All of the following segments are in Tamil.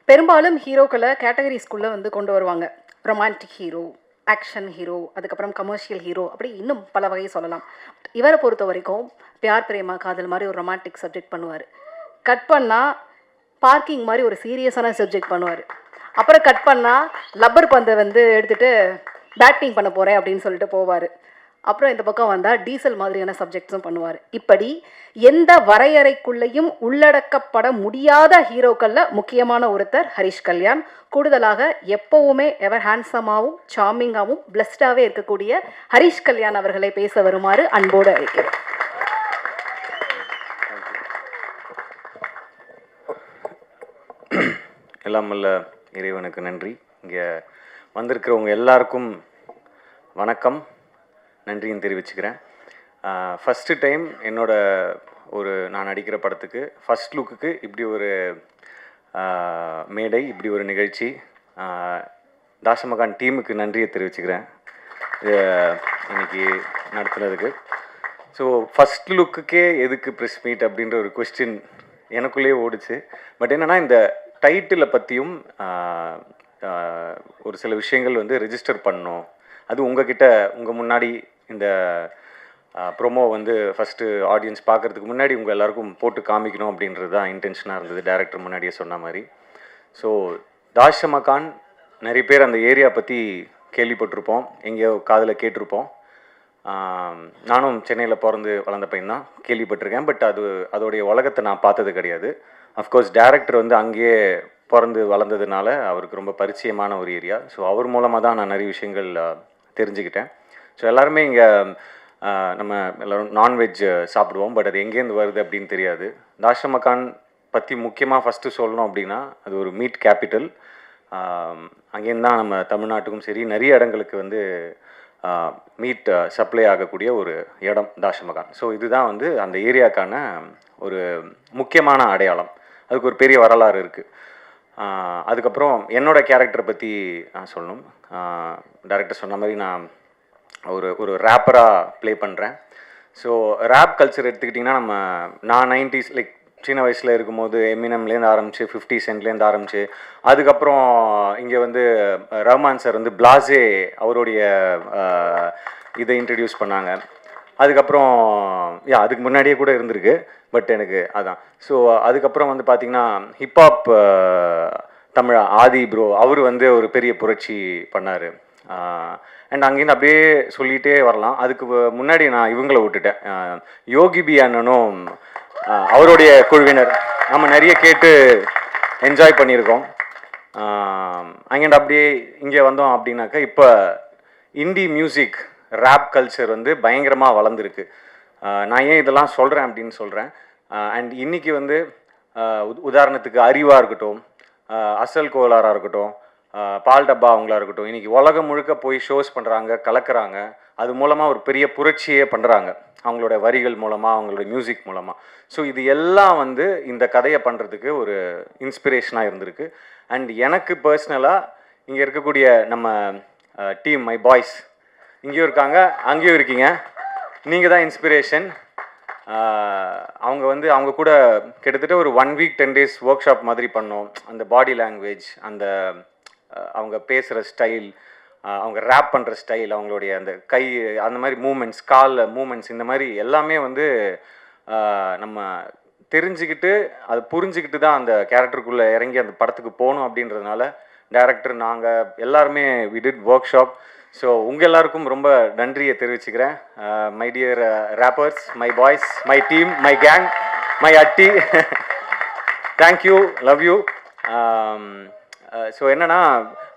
பெரும்பாலும் ஹீரோக்களை கேட்டகரிஸ்குள்ளே வந்து கொண்டு வருவாங்க. ரொமான்டிக் ஹீரோ, ஆக்ஷன் ஹீரோ, அதுக்கப்புறம் கமர்ஷியல் ஹீரோ, அப்படி இன்னும் பல வகை சொல்லலாம். இவரை பொறுத்த வரைக்கும் பியார் பிரேமா காதல் மாதிரி ஒரு ரொமான்டிக் சப்ஜெக்ட் பண்ணுவார். கட் பண்ணால் பார்க்கிங் மாதிரி ஒரு சீரியஸான சப்ஜெக்ட் பண்ணுவார். அப்புறம் கட் பண்ணால் லப்பர் பந்தை வந்து எடுத்துகிட்டு பேட்டிங் பண்ண போகிறேன் அப்படின்னு சொல்லிட்டு போவார். அப்புறம் இந்த பக்கம் வந்தால் டீசல் மாதிரியான சப்ஜெக்ட்ஸும் பண்ணுவார். இப்படி எந்த வரையறைக்குள்ளேயும் உள்ளடக்கப்பட முடியாத ஹீரோக்களில் முக்கியமான ஒருத்தர் ஹரிஷ் கல்யாண். கூடுதலாக எப்போவுமே எவர் ஹேண்ட்ஸமாகவும் சார்மிங்காகவும் பிளஸ்டாகவே இருக்கக்கூடிய ஹரிஷ் கல்யாண் அவர்களை பேச வருமாறு அன்போடு அழைக்கிறேன். எல்லாம் வல்ல இறைவனுக்கு நன்றி. இங்கே வந்திருக்கிறவங்க எல்லாருக்கும் வணக்கம், நன்றியும் தெரிவிச்சுக்கிறேன். ஃபஸ்ட்டு டைம் நான் நடிக்கிற படத்துக்கு ஃபஸ்ட் லுக்குக்கு இப்படி ஒரு மேடை, இப்படி ஒரு நிகழ்ச்சி. தாஷமகான் டீமுக்கு நன்றியை தெரிவிச்சுக்கிறேன் இன்னைக்கு நடத்துனதுக்கு. ஸோ ஃபஸ்ட் லுக்குக்கே எதுக்கு ப்ரெஸ் மீட் அப்படின்ற ஒரு கொஸ்டின் எனக்குள்ளேயே ஓடிச்சு. பட் என்னென்னா, இந்த டைட்டிலை பற்றியும் ஒரு சில விஷயங்கள் வந்து ரெஜிஸ்டர் பண்ணணும். அது உங்கள் முன்னாடி இந்த ப்ரொமோ வந்து ஃபஸ்ட்டு ஆடியன்ஸ் பார்க்குறதுக்கு முன்னாடி உங்கள் எல்லாருக்கும் போட்டு காமிக்கணும் அப்படின்றது தான் இன்டென்ஷனாக இருந்தது, டைரக்டர் முன்னாடியே சொன்ன மாதிரி. ஸோ தாஷமகான் நிறைய பேர் அந்த ஏரியா பற்றி கேள்விப்பட்டிருப்போம், எங்கேயோ காதில் கேட்டிருப்போம். நானும் சென்னையில் பிறந்து வளர்ந்த பையன் தான், கேள்விப்பட்டிருக்கேன். பட் அதோடைய உலகத்தை நான் பார்த்தது கிடையாது. அஃப்கோர்ஸ் டைரக்டர் வந்து அங்கேயே பிறந்து வளர்ந்ததுனால அவருக்கு ரொம்ப பரிச்சயமான ஒரு ஏரியா. ஸோ அவர் மூலமாக தான் நான் நிறைய விஷயங்கள் தெரிஞ்சுக்கிட்டேன். ஸோ எல்லாருமே இங்கே நம்ம எல்லோரும் நான்வெஜ் சாப்பிடுவோம், பட் அது எங்கேருந்து வருது அப்படின்னு தெரியாது. தாஷமகான் பற்றி முக்கியமாக ஃபஸ்ட்டு சொல்லணும் அப்படின்னா, அது ஒரு மீட் கேபிட்டல். அங்கேருந்து தான் நம்ம தமிழ்நாட்டுக்கும் சரி நிறைய இடங்களுக்கு வந்து மீட் சப்ளை ஆகக்கூடிய ஒரு இடம் தாஷமகான். ஸோ இதுதான் வந்து அந்த ஏரியாக்கான ஒரு முக்கியமான அடையாளம். அதுக்கு ஒரு பெரிய வரலாறு இருக்குது. அதுக்கப்புறம் என்னோடய கேரக்டரை பற்றி நான் சொல்லணும். டைரக்டர் சொன்ன மாதிரி நான் ஒரு ரேப்பராக ப்ளே பண்ணுறேன். ஸோ ரேப் கல்ச்சர் எடுத்துக்கிட்டிங்கன்னா, நான் 90s லைக் சின்ன வயசில் இருக்கும்போது எமினம்லேருந்து ஆரம்பிச்சு 50 சென்ட்லேருந்து ஆரம்பிச்சு, அதுக்கப்புறம் இங்கே வந்து ரஹ்மான் சார் வந்து பிளாஸே அவருடைய இதை இன்ட்ரடியூஸ் பண்ணாங்க. அதுக்கப்புறம் அதுக்கு முன்னாடியே கூட இருந்திருக்கு, பட் எனக்கு அதான். ஸோ அதுக்கப்புறம் வந்து பார்த்திங்கன்னா ஹிப்ஹாப் தமிழ் ஆதி ப்ரோ அவர் வந்து ஒரு பெரிய புரட்சி பண்ணார். அண்ட் அங்கேருந்து அப்படியே சொல்லிகிட்டே வரலாம். அதுக்கு முன்னாடி நான் இவங்களை விட்டுட்டேன், யோகி பி அண்ணனும் அவருடைய குழுவினர் நம்ம நிறைய கேட்டு என்ஜாய் பண்ணியிருக்கோம். அங்கேருந்து அப்படியே இங்கே வந்தோம் அப்படின்னாக்கா, இப்போ இண்டி மியூசிக் ரேப் கல்ச்சர் வந்து பயங்கரமாக வளர்ந்துருக்கு. நான் ஏன் இதெல்லாம் சொல்கிறேன் அப்படின்னு சொல்கிறேன். அண்ட் இன்றைக்கி வந்து உதாரணத்துக்கு அறிவாக இருக்கட்டும், அசல் கோலாராக இருக்கட்டும், பால் டப்பா அவங்களா இருக்கட்டும், இன்றைக்கி உலகம் முழுக்க போய் ஷோஸ் பண்ணுறாங்க, கலக்கிறாங்க. அது மூலமாக ஒரு பெரிய புரட்சியே பண்ணுறாங்க, அவங்களோட வரிகள் மூலமாக, அவங்களோட மியூசிக் மூலமாக. ஸோ இது எல்லாம் வந்து இந்த கதையை பண்ணுறதுக்கு ஒரு இன்ஸ்பிரேஷனாக இருந்திருக்கு. அண்ட் எனக்கு பர்சனலாக இங்கே இருக்கக்கூடிய நம்ம டீம், மை பாய்ஸ் இங்கேயும் இருக்காங்க, அங்கேயும் இருக்கீங்க, நீங்கள் தான் இன்ஸ்பிரேஷன். அவங்க கூட கிட்டத்தட்ட ஒரு 1 வீக் 10 days ஒர்க் ஷாப் மாதிரி பண்ணோம். அந்த பாடி லாங்குவேஜ், அந்த அவங்க பேசுகிற ஸ்டைல், அவங்க ரேப் பண்ணுற ஸ்டைல், அவங்களுடைய அந்த கை அந்த மாதிரி மூமெண்ட்ஸ், கால் மூமெண்ட்ஸ், இந்த மாதிரி எல்லாமே வந்து நம்ம தெரிஞ்சுக்கிட்டு அதை புரிஞ்சுக்கிட்டு தான் அந்த கேரக்டருக்குள்ளே இறங்கி அந்த படத்துக்கு போகணும். அப்படின்றதுனால டைரக்டர் நாங்கள் எல்லாருமே we did workshop. So உங்கள் எல்லாருக்கும் ரொம்ப நன்றியை தெரிவிச்சுக்கிறேன். My dear rappers, my boys, my team, my gang, my அட்டி, தேங்க்யூ, லவ் யூ. ஸோ என்னென்னா,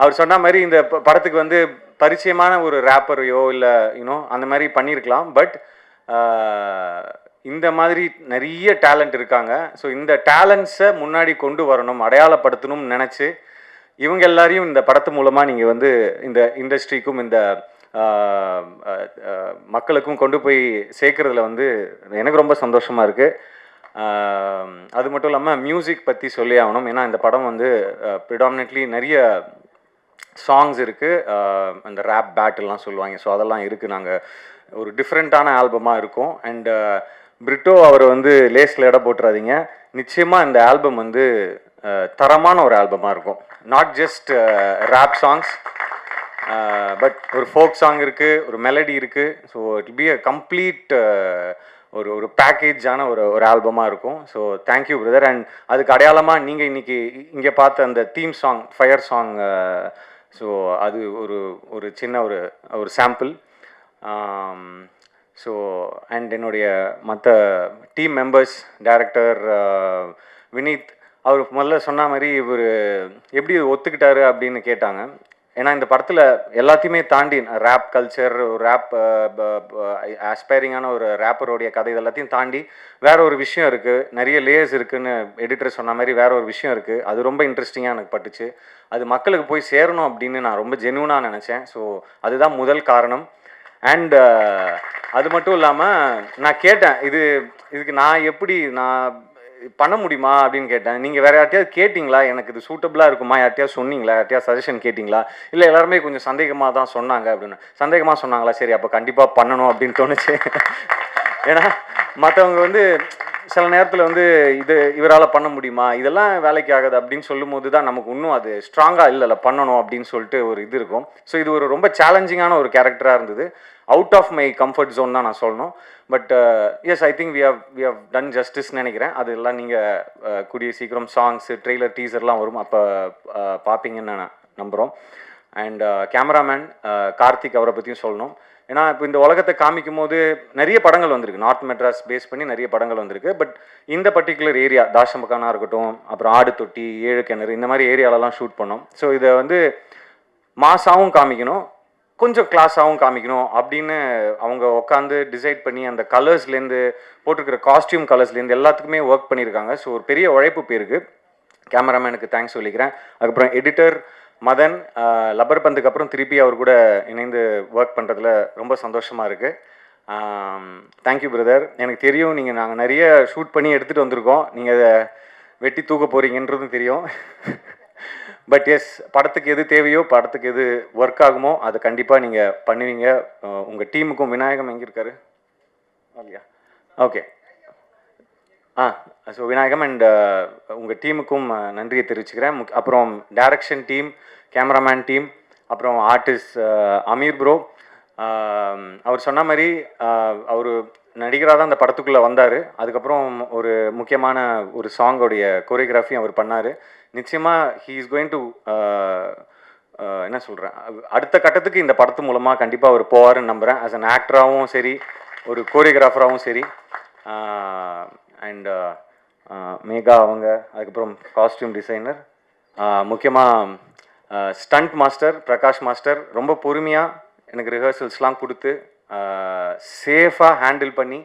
அவர் சொன்ன மாதிரி இந்த படத்துக்கு வந்து பரிச்சயமான ஒரு ரேப்பரையோ இல்லை அந்த மாதிரி பண்ணியிருக்கலாம். பட் இந்த மாதிரி நிறைய டேலண்ட் இருக்காங்க. ஸோ இந்த டேலண்ட்ஸை முன்னாடி கொண்டு வரணும், அடையாளப்படுத்தணும்னு நினச்சி இவங்க எல்லாரையும் இந்த படத்து மூலமாக நீங்கள் வந்து இந்த இண்டஸ்ட்ரிக்கும் இந்த மக்களுக்கும் கொண்டு போய் சேர்க்குறதுல வந்து எனக்கு ரொம்ப சந்தோஷமாக இருக்குது. அது மட்டும் இல்லாமல் மியூசிக் பற்றி சொல்லி ஆகணும். ஏன்னா இந்த படம் வந்து ப்ரிடாமினெட்லி நிறைய சாங்ஸ் இருக்குது, அந்த ரேப் பேட்டெல்லாம் சொல்லுவாங்க. ஸோ அதெல்லாம் இருக்குது. நாங்கள் ஒரு டிஃப்ரெண்ட்டான ஆல்பமாக இருக்கும். அண்டு பிரிட்டோ அவரை வந்து லேஸில் இடம் போட்டுறாதீங்க. நிச்சயமாக இந்த ஆல்பம் வந்து தரமான ஒரு ஆல்பமாக இருக்கும். Not just rap songs, but ஒரு ஃபோக் சாங் இருக்குது, ஒரு மெலடி இருக்குது. So it be a complete ஒரு ஒரு பேக்கேஜான ஒரு ஒரு ஆல்பமாக இருக்கும். So thank you brother. அண்ட் அதுக்கு அடையாளமாக நீங்கள் இன்னைக்கு இங்கே பார்த்த அந்த theme song, fire song, so அது ஒரு ஒரு சின்ன ஒரு ஒரு சாம்பிள். ஸோ அண்ட் என்னுடைய மற்ற டீம் மெம்பர்ஸ், டைரக்டர் வினீத், அவர் முதல்ல சொன்ன மாதிரி இவர் எப்படி ஒத்துக்கிட்டாரு அப்படின்னு கேட்டாங்க. ஏன்னா இந்த படத்தில் எல்லாத்தையுமே தாண்டி ரேப் கல்ச்சர், ரேப் ஆஸ்பைரிங்கான ஒரு ரேப்பருடைய கதை, இது எல்லாத்தையும் தாண்டி வேற ஒரு விஷயம் இருக்குது, நிறைய லேயர்ஸ் இருக்குதுன்னு எடிட்டர் சொன்ன மாதிரி வேற ஒரு விஷயம் இருக்குது. அது ரொம்ப இன்ட்ரெஸ்டிங்காக எனக்கு பட்டுச்சு. அது மக்களுக்கு போய் சேரணும் அப்படின்னு நான் ரொம்ப ஜென்யூனாக நினச்சேன். ஸோ அதுதான் முதல் காரணம். அண்ட் அது மட்டும் இல்லாமல் நான் கேட்டேன், இதுக்கு நான் பண்ண முடியுமா அப்படின்னு கேட்டேன். நீங்கள் வேறு யார்ட்டையாவது கேட்டிங்களா, எனக்கு இது சூட்டபுளாக இருக்குமா, யார்ட்டையாவது சொன்னீங்களா, யார்ட்டையாவது சஜஷன் கேட்டிங்களா? இல்லை எல்லாருமே கொஞ்சம் சந்தேகமாக தான் சொன்னாங்க அப்படின்னு. சந்தேகமாக சொன்னாங்களா, சரி அப்போ கண்டிப்பாக பண்ணணும் அப்படின்னு தோணுச்சு. ஏன்னா மற்றவங்க சில நேரத்தில் இவரால் பண்ண முடியுமா, இதெல்லாம் வேலைக்கு ஆகுது அப்படின்னு சொல்லும் போது தான் நமக்கு இன்னும் அது ஸ்ட்ராங்காக இல்லை பண்ணணும் அப்படின்னு சொல்லிட்டு ஒரு இது இருக்கும். ஸோ இது ஒரு ரொம்ப சேலஞ்சிங்கான ஒரு கேரக்டராக இருந்தது. Out of my comfort zone தான் நான் சொல்லணும். But yes, I think we have done ஜஸ்டிஸ்ன்னு நினைக்கிறேன். அதெல்லாம் நீங்கள் கூடிய சீக்கிரம் சாங்ஸு, ட்ரெய்லர், டீசர்லாம் வரும், அப்போ பார்ப்பீங்கன்னு நான் நம்புகிறோம். அண்ட் கேமராமேன் கார்த்திக், அவரை பற்றியும் சொல்லணும். ஏன்னா இப்போ இந்த உலகத்தை காமிக்கும் போது நிறைய படங்கள் வந்திருக்கு, நார்த் மெட்ராஸ் பேஸ் பண்ணி நிறைய படங்கள் வந்திருக்கு. பட் இந்த பர்டிகுலர் ஏரியா, தாஷம்பக்கானா இருக்கட்டும், அப்புறம் ஆடு தொட்டி, ஏழு கிணறு, இந்த மாதிரி ஏரியாலலாம் ஷூட் பண்ணோம். ஸோ இதை மாசாவும் காமிக்கணும், கொஞ்சம் கிளாஸாகவும் காமிக்கணும் அப்படின்னு அவங்க உட்காந்து டிசைட் பண்ணி அந்த கலர்ஸ்லேருந்து, போட்டிருக்கிற காஸ்டியூம் கலர்ஸ்லேருந்து எல்லாத்துக்குமே ஒர்க் பண்ணியிருக்காங்க. ஸோ ஒரு பெரிய உழைப்பு பேருக்கு. கேமராமேனுக்கு தேங்க்ஸ் சொல்லிக்கிறேன். அதுக்கப்புறம் எடிட்டர் மதன், லப்பர் பந்துக்கு அப்புறம் திருப்பி அவர் கூட இணைந்து ஒர்க் பண்ணுறதுல ரொம்ப சந்தோஷமாக இருக்குது. Thank you brother. எனக்கு தெரியும் நாங்கள் நிறைய ஷூட் பண்ணி எடுத்துகிட்டு வந்திருக்கோம், நீங்கள் அதை வெட்டி தூக்க போகிறீங்கன்றதும் தெரியும். பட் எஸ், படத்துக்கு எது தேவையோ, படத்துக்கு எது ஒர்க் ஆகுமோ அதை கண்டிப்பாக நீங்கள் பண்ணுவீங்க. உங்கள் டீமுக்கும், விநாயகம் எங்கே இருக்காரு இல்லையா, ஓகே, ஸோ விநாயகம் அண்ட் உங்கள் டீமுக்கும் நன்றியை தெரிவிச்சுக்கிறேன். அப்புறம் டைரக்ஷன் டீம், கேமராமேன் டீம், அப்புறம் ஆர்டிஸ்ட் அமீர் ப்ரோ. அவர் சொன்ன மாதிரி அவர் நடிகராக தான் அந்த படத்துக்குள்ளே வந்தார். அதுக்கப்புறம் ஒரு முக்கியமான ஒரு சாங்கோடைய கோரியோகிராஃபியும் அவர் பண்ணார். நிச்சயமாக ஹீ இஸ் கோயிங் டு என்ன சொல்கிறேன், அடுத்த கட்டத்துக்கு இந்த படத்து மூலமாக கண்டிப்பாக அவர் போவார்னு நம்புகிறேன். ஆஸ் அன் ஆக்டராகவும் சரி, ஒரு கோரியோகிராஃபராகவும் சரி. அண்ட் மேகா அவங்க, அதுக்கப்புறம் காஸ்டியூம் டிசைனர், முக்கியமாக ஸ்டண்ட் மாஸ்டர் பிரகாஷ் மாஸ்டர், ரொம்ப பொறுமையாக எனக்கு ரிஹர்சல்ஸ்லாம் கொடுத்து சேஃபாக ஹேண்டில் பண்ணி,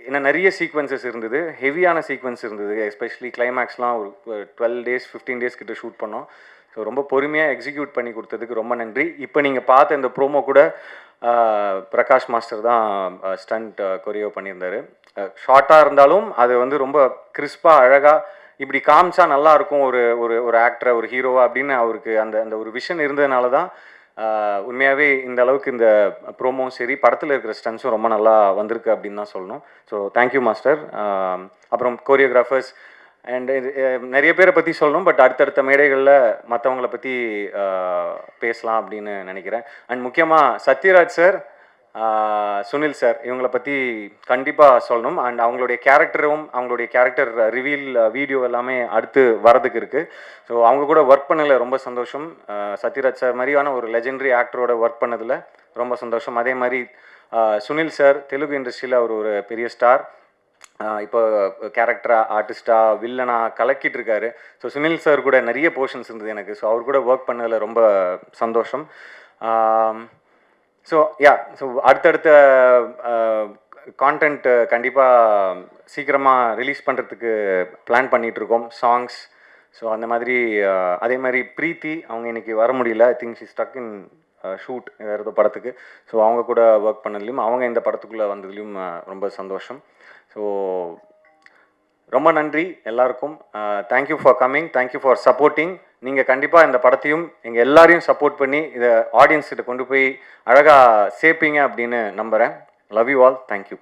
இன்னும் நிறைய சீக்வன்சஸ் இருந்தது, ஹெவியான சீக்வன்ஸ் இருந்தது, எஸ்பெஷலி கிளைமேக்ஸ்லாம் ஒரு 12 days 15 days கிட்ட ஷூட் பண்ணோம். ஸோ ரொம்ப பொறுமையாக எக்ஸிக்யூட் பண்ணி கொடுத்ததுக்கு ரொம்ப நன்றி. இப்போ நீங்கள் பார்த்த இந்த ப்ரோமோ கூட பிரகாஷ் மாஸ்டர் தான் ஸ்டண்ட் கொரியோ பண்ணியிருந்தார். ஷார்ட்டாக இருந்தாலும் அது ரொம்ப கிறிஸ்பாக அழகாக இப்படி காமிச்சா நல்லாயிருக்கும் ஒரு ஒரு ஆக்டரை, ஒரு ஹீரோவா அப்படின்னு அவருக்கு அந்த அந்த ஒரு விஷன் இருந்ததுனால தான் உண்மையாகவே இந்த அளவுக்கு இந்த ப்ரோமோவும் சரி, படத்தில் இருக்கிற ஸ்டன்ஸும் ரொம்ப நல்லா வந்திருக்கு அப்படின்னு தான் சொல்லணும். So thank you master. அப்புறம் கோரியோகிராஃபர்ஸ் அண்ட் நிறைய பேரை பற்றி சொல்லணும், பட் அடுத்தடுத்த மேடைகளில் மற்றவங்களை பற்றி பேசலாம் அப்படின்னு நினைக்கிறேன். அண்ட் முக்கியமாக சத்யராஜ் சார், சுனில் சார், இவங்களை பற்றி கண்டிப்பாக சொல்லணும். அண்ட் அவங்களுடைய கேரக்டர் ரிவீல் வீடியோ எல்லாமே அடுத்து வரதுக்கு இருக்குது. ஸோ அவங்க கூட ஒர்க் பண்ணதில் ரொம்ப சந்தோஷம். சத்யராஜ் சார் மாதிரியான ஒரு லெஜெண்டரி ஆக்டரோட ஒர்க் பண்ணதில் ரொம்ப சந்தோஷம். அதே மாதிரி சுனில் சார் தெலுங்கு இண்டஸ்ட்ரியில் அவர் ஒரு பெரிய ஸ்டார், இப்போ கேரக்டராக, ஆர்டிஸ்டாக, வில்லனாக கலக்கிட்டு இருக்காரு. ஸோ சுனில் சார் கூட நிறைய போர்ஷன்ஸ் இருந்தது எனக்கு. ஸோ அவர் கூட ஒர்க் பண்ணதில் ரொம்ப சந்தோஷம். ஸோ அடுத்தடுத்த கான்டென்ட் கண்டிப்பாக சீக்கிரமாக ரிலீஸ் பண்ணுறதுக்கு பிளான் பண்ணிகிட்ருக்கோம், சாங்ஸ். ஸோ அந்த மாதிரி அதே மாதிரி ப்ரீத்தி, அவங்க இன்றைக்கி வர முடியல, I think she stuck in shoot வேறு ஏதோ படத்துக்கு. ஸோ அவங்க கூட ஒர்க் பண்ணதுலையும், அவங்க இந்த படத்துக்குள்ளே வந்ததுலையும் ரொம்ப சந்தோஷம். ஸோ ரொம்ப நன்றி எல்லாருக்கும். Thank you for coming, thank you for supporting. நீங்கள் கண்டிப்பாக இந்த படத்தையும் எங்கள் எல்லாரையும் சப்போர்ட் பண்ணி இதை ஆடியன்ஸ்கிட்ட கொண்டு போய் அழகாக சேர்ப்பீங்க அப்படின்னு நம்புகிறேன். Love you all. தேங்க்யூ.